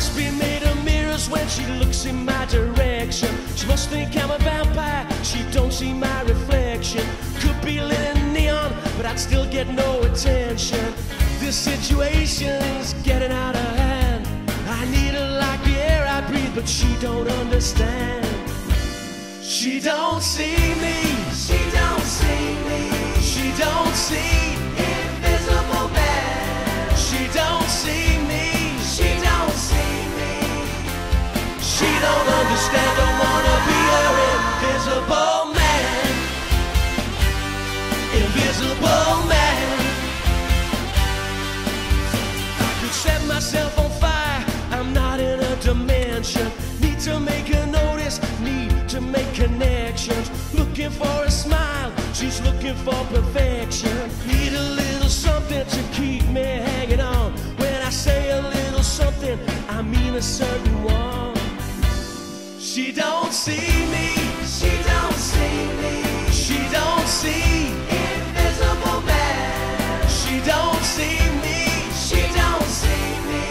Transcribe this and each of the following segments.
must be made of mirrors when she looks in my direction. She must think I'm a vampire, she don't see my reflection. Could be lit in neon, but I'd still get no attention. This situation's getting out of hand. I need her like the air I breathe, but she don't understand. She don't see me, She don't see me. she don't see, Invisible man. she don't see me, She don't see me. she don't understand. Don't wanna be her invisible man, invisible man. I could set myself on fire, I'm not in a dimension. Need to make a notice, need to make connections. Looking for a smile, she's looking for perfection. Need a little something to keep me hanging on. When I say a little something, I mean a certain one. She don't see me, She don't see me. she don't see, Invisible man. she don't see me, She don't see me.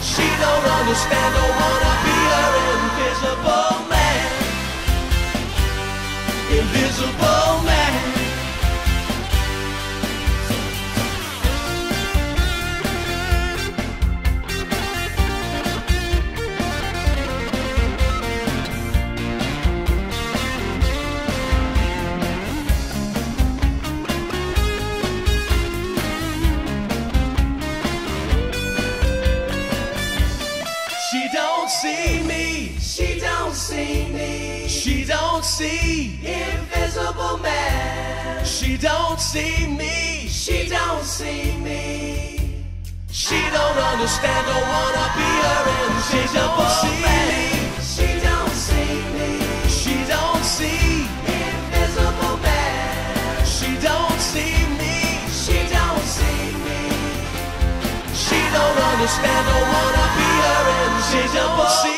she don't understand. Don't wanna be her invisible man, invisible man. She don't see me, She don't see me. she don't see, Invisible man. she don't see me, She don't see me. she don't understand. Don't wanna be her invisible man. She don't see me. She don't see, Invisible man. she don't see me, She don't see me. she don't understand. Don't wanna be her invisible.